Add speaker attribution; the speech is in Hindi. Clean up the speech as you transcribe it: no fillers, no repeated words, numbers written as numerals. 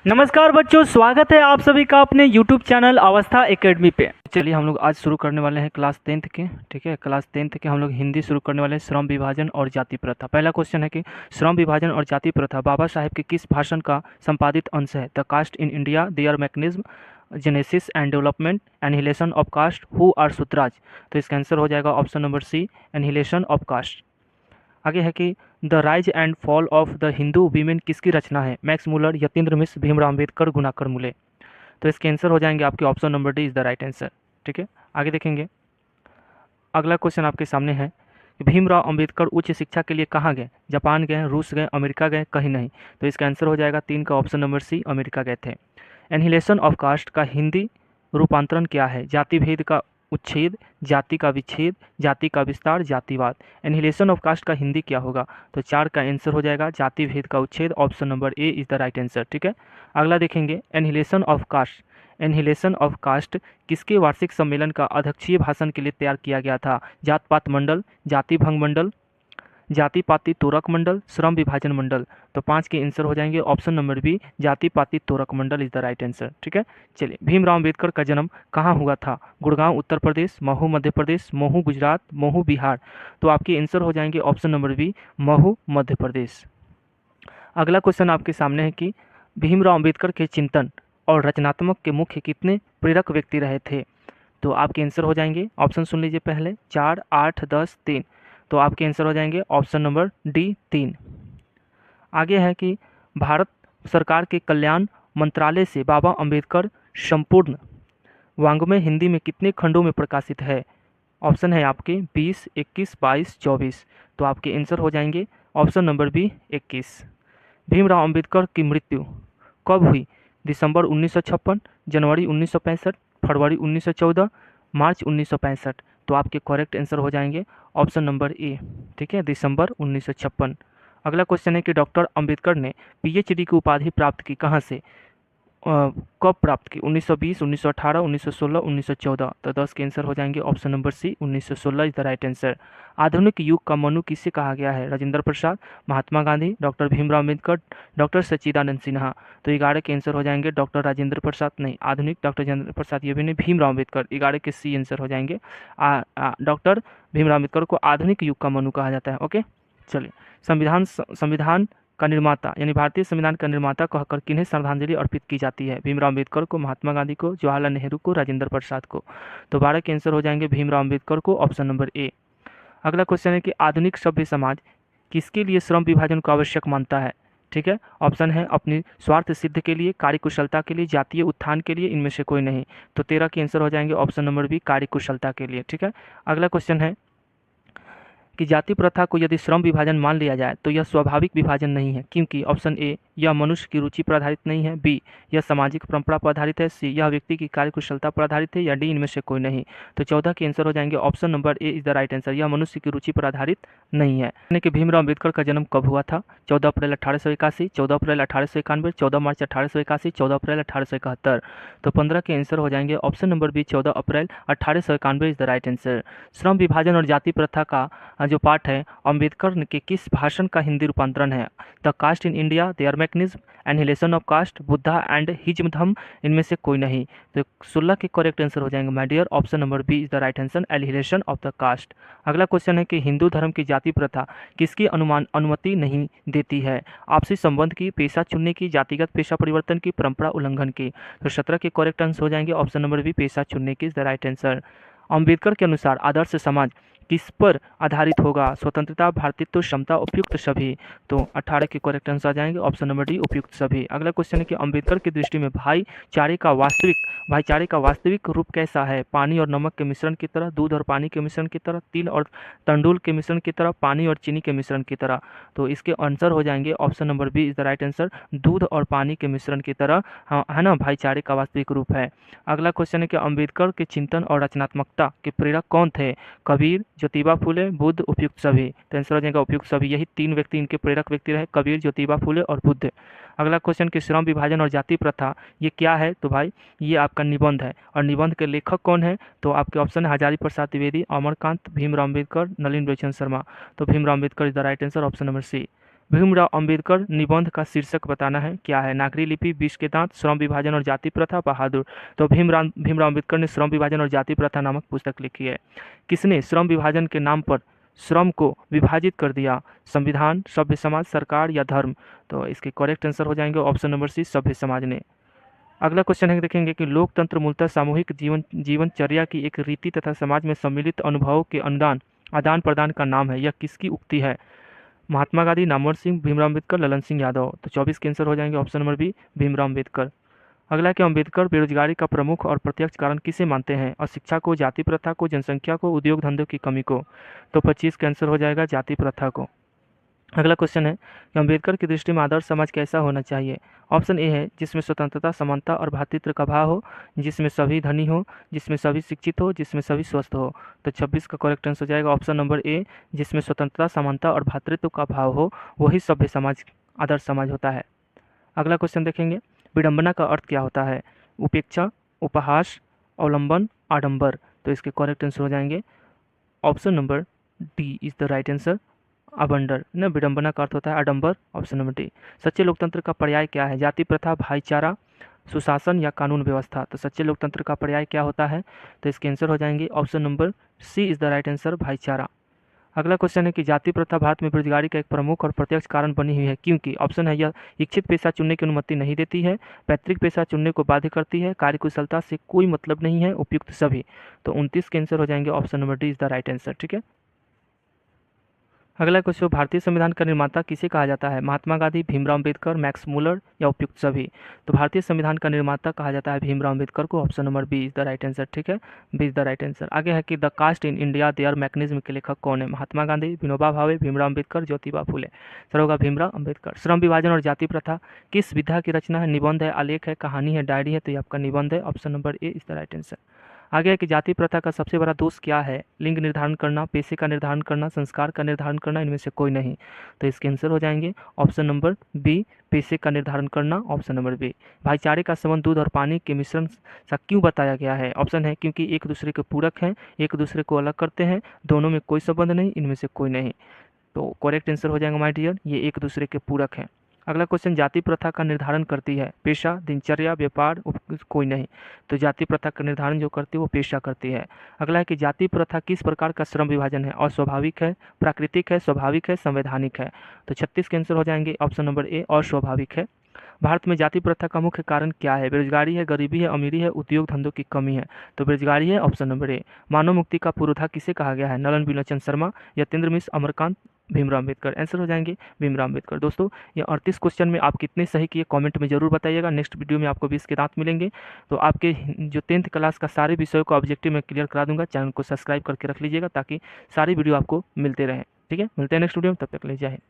Speaker 1: नमस्कार बच्चों, स्वागत है आप सभी का अपने YouTube चैनल अवस्था एकेडमी पे। चलिए हम लोग आज शुरू करने वाले हैं क्लास 10th के। ठीक है, क्लास 10th के हम लोग हिंदी शुरू करने वाले हैं। श्रम विभाजन और जाति प्रथा। पहला क्वेश्चन है कि श्रम विभाजन और जाति प्रथा बाबा साहेब के किस भाषण का संपादित अंश है? The caste in India, their mechanism, genesis and development, annihilation of caste, who are Shudras. तो इसका आंसर हो जाएगा option number C, annihilation of caste. आगे है कि the rise and fall of the Hindu women किसकी रचना है? Max Muller, Yatindra Mishra, Bhimrao Ambedkar, Gunakar Muley. तो इसके आंसर हो जाएंगे आपके option number D is the right answer. ठीक है, आगे देखेंगे। अगला क्वेश्चन आपके सामने है, भीमराव अम्बेडकर उच्च शिक्षा के लिए कहाँ गए? जापान गए, रूस गए, अमेरिका गए, कहीं नहीं। तो इसका आंसर हो जाएगा 3 का ऑप्शन नंबर सी, अमेरिका गए थे। एनहिलेशन ऑफ कास्ट का हिंदी रूपांतरण क्या है? जाति भेद का उच्छेद, जाति का विच्छेद, जाति का विस्तार, जातिवाद। एनहिलेशन ऑफ कास्ट का हिंदी क्या होगा? तो 4 का आंसर हो जाएगा जाति भेद का उच्छेद, option number A is the right answer. ठीक है, अगला देखेंगे। Annihilation of caste, annihilation of caste किसके वार्षिक सम्मेलन का अध्यक्षीय भाषण के लिए तैयार किया गया था? जात पात मंडल, जाति भंग मंडल, जाति पाति तोरक मंडल, श्रम विभाजन मंडल। तो 5 के आंसर हो जाएंगे ऑप्शन नंबर बी, जाति पाति तोरक मंडल इज द राइट आंसर। ठीक है, चलिए। भीमराव अम्बेडकर का जन्म कहाँ हुआ था? गुड़गांव उत्तर प्रदेश, महू मध्य प्रदेश, महू गुजरात, महू बिहार। तो आपके आंसर हो जाएंगे option number B, Mhow Madhya Pradesh. अगला क्वेश्चन आपके सामने है कि भीमराव अम्बेडकर के चिंतन और रचनात्मक के मुख्य कितने प्रेरक व्यक्ति रहे थे? तो आपके आंसर हो जाएंगे, ऑप्शन सुन लीजिए पहले, 4, 8, 10, 3। तो आपके आंसर हो जाएंगे ऑप्शन नंबर डी 3। आगे है कि भारत सरकार के कल्याण मंत्रालय से बाबा अंबेडकर संपूर्ण वाङ्मय हिंदी में कितने खंडों में प्रकाशित है? ऑप्शन है आपके 20, 21, 22, 24। तो आपके आंसर हो जाएंगे option number B 21। Bhimrao Ambedkar की मृत्यु कब हुई? दिसंबर 1956, जनवरी 1965, फरवरी 1914, मार्च 1965। तो आपके करेक्ट आंसर हो जाएंगे ऑप्शन नंबर ए। ठीक है, दिसंबर 1956। अगला क्वेश्चन है कि डॉक्टर अंबेडकर ने पीएचडी की उपाधि प्राप्त की कहाँ से? कब प्राप्त की? 1920, 1918, 1916, 1914। तो 10 के आंसर हो जाएंगे option number C, 1916 is the right answer. आधुनिक युग का मनु किसे कहा गया है? Rajendra Prasad, Mahatma Gandhi, doctor Bhimrao Ambedkar, doctor Sachchidanand Sinha. तो 11 के आंसर हो जाएंगे डॉक्टर राजेंद्र प्रसाद नहीं, आधुनिक डॉक्टर राजेंद्र प्रसाद ये भी नहीं, भीमराव अम्बेडकर। 11 के सी आंसर हो जाएंगे। डॉक्टर भीमराव अम्बेडकर को आधुनिक युग का मनु कहा जाता है। ओके, चलिए। संविधान का निर्माता यानी भारतीय संविधान का निर्माता कहकर किन्हें श्रद्धांजलि अर्पित की जाती है? भीमराव अम्बेडकर को, महात्मा गांधी को, जवाहरलाल नेहरू को, राजेंद्र प्रसाद को। तो 12 के आंसर हो जाएंगे भीमराव अम्बेडकर को, ऑप्शन नंबर ए। अगला क्वेश्चन है कि आधुनिक सभ्य समाज किसके लिए श्रम विभाजन को आवश्यक मानता है? ठीक है, ऑप्शन है अपनी स्वार्थ सिद्ध के लिए, कार्यकुशलता के लिए, जातीय उत्थान के लिए, इनमें से कोई नहीं। तो 13 के आंसर हो जाएंगे ऑप्शन नंबर बी, कार्यकुशलता के लिए। ठीक है, अगला क्वेश्चन है कि जाति प्रथा को यदि श्रम विभाजन मान लिया जाए तो यह स्वाभाविक विभाजन नहीं है, क्योंकि ऑप्शन ए, यह मनुष्य की रुचि पर आधारित नहीं है, बी, यह सामाजिक परंपरा पर आधारित है, सी, यह व्यक्ति की कार्यकुशलता पर आधारित है, या डी, इनमें से कोई नहीं। तो 14 के आंसर हो जाएंगे option number A is the right answer, यह मनुष्य की रुचि पर आधारित नहीं है। यानी कि भीमराव अम्बेडकर का जन्म कब हुआ था? 14 अप्रैल 1881, 14 अप्रैल 1891, 14 मार्च 1881, 14 अप्रैल 1871। तो 15 के आंसर हो जाएंगे option number B, 14 April 1891 is the right answer. श्रम विभाजन और जाति प्रथा का जो पार्ट है अंबेडकर के किस भाषण का हिंदी रूपांतरण है? The caste in India, their mechanism, annihilation of caste, Buddha and his Dhamma, इनमें से कोई नहीं। तो 16 के करेक्ट आंसर हो जाएंगे my dear, option number B is the right answer, annihilation of the caste. अगला क्वेश्चन है कि हिंदू धर्म की जाति प्रथा किसकी अनुमति नहीं देती है? आपसी संबंध की, पेशा चुनने की, जातिगत पेशा परिवर्तन की, परंपरा उल्लंघन की। तो 17 के करेक्ट आंसर हो जाएंगे ऑप्शन नंबर बी, पेशा चुनने की is the right answer. Ambedkar के अनुसार आदर्श समाज किस पर आधारित होगा? स्वतंत्रता, भ्रातृत्व, समता, उपयुक्त सभी। तो 18 के करेक्ट आंसर आ जाएंगे ऑप्शन नंबर डी, उपयुक्त सभी। अगला क्वेश्चन है कि अंबेडकर की दृष्टि में भाईचारे का वास्तविक रूप कैसा है? पानी और नमक के मिश्रण की तरह, दूध और पानी के मिश्रण की तरह, तिल और तंडुल के मिश्रण की तरह, पानी और चीनी के मिश्रण की तरह। तो इसके आंसर हो जाएंगे option number B is the right answer, दूध और पानी के मिश्रण की तरह, हाँ है ना, भाईचारे का वास्तविक रूप है। अगला क्वेश्चन है कि अंबेडकर के चिंतन और रचनात्मकता के प्रेरक कौन थे? कबीर, ज्योतिबा फुले, बुद्ध, उपयुक्त सभी। तो आंसर हो जाएगा उपयुक्त सभी, यही 3 व्यक्ति इनके प्रेरक व्यक्ति रहे, कबीर, ज्योतिबा फुले और बुद्ध। अगला क्वेश्चन कि श्रम विभाजन और जाति प्रथा ये क्या है? तो भाई ये आपका निबंध है, और निबंध के लेखक कौन है? तो आपके ऑप्शन है हजारी प्रसाद द्विवेदी, अमरकांत, भीमराव अम्बेडकर, नलिन लोचन शर्मा। तो Bhimrao Ambedkar is the right answer, option number C. Bhimrao Ambedkar निबंध का शीर्षक बताना है, क्या है? नागरी लिपि, विष के दांत, श्रम विभाजन और जाति प्रथा, बहादुर। तो भीमराव अंबेडकर ने श्रम विभाजन और जाति प्रथा नामक पुस्तक लिखी है। किसने श्रम विभाजन के नाम पर श्रम को विभाजित कर दिया? संविधान, सभ्य समाज, सरकार या धर्म? तो इसके करेक्ट आंसर हो जाएंगे ऑप्शन नंबर सी, सभ्य समाज ने। अगला क्वेश्चन है, देखेंगे कि लोकतंत्र मूलतः सामूहिक जीवनचर्या की एक रीति तथा समाज में सम्मिलित अनुभवों के आदान प्रदान का नाम है। यह किसकी उक्ति है? महात्मा गांधी, नामवर सिंह, भीमराव अम्बेडकर, ललन सिंह यादव। तो 24 के आंसर हो जाएंगे option number B, Bhimrao Ambedkar. अगला कि अम्बेडकर बेरोजगारी का प्रमुख और प्रत्यक्ष कारण किसे मानते हैं? अशिक्षा को, जाति प्रथा को, जनसंख्या को, उद्योग धंधों की कमी को। तो 25 का आंसर हो जाएगा जाति प्रथा को। अगला क्वेश्चन है कि अम्बेडकर की दृष्टि में आदर्श समाज कैसा होना चाहिए? ऑप्शन ए है जिसमें स्वतंत्रता, समानता और भ्रातृत्व का भाव हो, जिसमें सभी धनी हो, जिसमें सभी शिक्षित हो, जिसमें सभी स्वस्थ हो। तो 26 का करेक्ट आंसर हो जाएगा ऑप्शन नंबर ए, जिसमें स्वतंत्रता, समानता और भ्रातृत्व का भाव हो, वही सभ्य समाज, आदर्श समाज होता है। अगला क्वेश्चन देखेंगे, विडंबना का अर्थ क्या होता है? उपेक्षा, उपहास, अवलंबन, आडंबर। तो इसके करेक्ट आंसर हो जाएंगे option number D is the right answer, अबंडर न। विडंबना का अर्थ होता है आडंबर, ऑप्शन नंबर डी। सच्चे लोकतंत्र का पर्याय क्या है? जाति प्रथा, भाईचारा, सुशासन या कानून व्यवस्था। तो सच्चे लोकतंत्र का पर्याय क्या होता है? तो इसके आंसर हो जाएंगे option number C is the right answer, भाईचारा। अगला क्वेश्चन है कि जाति प्रथा भारत में बेरोजगारी का एक प्रमुख और प्रत्यक्ष कारण बनी हुई है, क्योंकि ऑप्शन है यह इच्छित पेशा चुनने की अनुमति नहीं देती है, पैतृक पेशा चुनने को बाध्य करती है, कार्यकुशलता से कोई मतलब नहीं है, उपयुक्त सभी। तो 29 के आंसर हो जाएंगे option number D is the right answer. ठीक है। अगला क्वेश्चन, भारतीय संविधान का निर्माता किसे कहा जाता है? महात्मा गांधी, भीमराव अम्बेडकर, मैक्स मूलर या उपयुक्त सभी। तो भारतीय संविधान का निर्माता कहा जाता है भीमराव अम्बेडकर को, option number B is the right answer. ठीक है, B is the right answer. आगे है कि the caste in India their mechanism के लेखक कौन है? महात्मा गांधी, विनोबा भावे, भीमराव अम्बेडकर, ज्योतिबा फुले। सर होगा भीमराव अम्बेडकर। श्रम विभाजन और जाति प्रथा किस विधा की रचना है? निबंध है, आलेख है, कहानी है, डायरी है। तो ये आपका निबंध है, option number A is the right answer. आगे है कि जाति प्रथा का सबसे बड़ा दोष क्या है? लिंग निर्धारण करना, पेशे का निर्धारण करना, संस्कार का निर्धारण करना, इनमें से कोई नहीं। तो इसके आंसर हो जाएंगे ऑप्शन नंबर बी, पेशे का निर्धारण करना, ऑप्शन नंबर बी। भाईचारे का संबंध दूध और पानी के मिश्रण सा क्यों बताया गया है? ऑप्शन है क्योंकि एक दूसरे के पूरक हैं, एक दूसरे को अलग करते हैं, दोनों में कोई संबंध नहीं, इनमें से कोई नहीं। तो करेक्ट आंसर हो जाएगा माय डियर, ये एक दूसरे के पूरक हैं। अगला क्वेश्चन, जाति प्रथा का निर्धारण करती है? पेशा, दिनचर्या, व्यापार, कोई नहीं। तो जाति प्रथा का निर्धारण जो करती है वो पेशा करती है। अगला है कि जाति प्रथा किस प्रकार का श्रम विभाजन है? अस्वाभाविक है, प्राकृतिक है, स्वाभाविक है, संवैधानिक है। तो 36 के आंसर हो जाएंगे ऑप्शन नंबर ए, अस्वाभाविक है। भारत में जाति प्रथा का मुख्य कारण क्या है? बेरोजगारी है, गरीबी है, अमीरी है, उद्योग धंधों की कमी है। तो बेरोजगारी है, ऑप्शन नंबर ए। मानव मुक्ति का पुरोधा किसे कहा गया है? नलन बिलोचन शर्मा, यतेंद्र मिश्र, अमरकांत, भीमराव अम्बेडकर। आंसर हो जाएंगे भीमराव अम्बेडकर। दोस्तों ये 38 क्वेश्चन में आप कितने सही किए कमेंट में जरूर बताइएगा। नेक्स्ट वीडियो में आपको 20 के दांत मिलेंगे। तो आपके जो 10th क्लास का सारे विषयों को ऑब्जेक्टिव में क्लियर करा दूंगा। चैनल को सब्सक्राइब करके रख लीजिएगा ताकि सारी वीडियो आपको मिलते रहें। ठीक है, मिलते हैं नेक्स्ट वीडियो में, तब तक ले जय हिंद।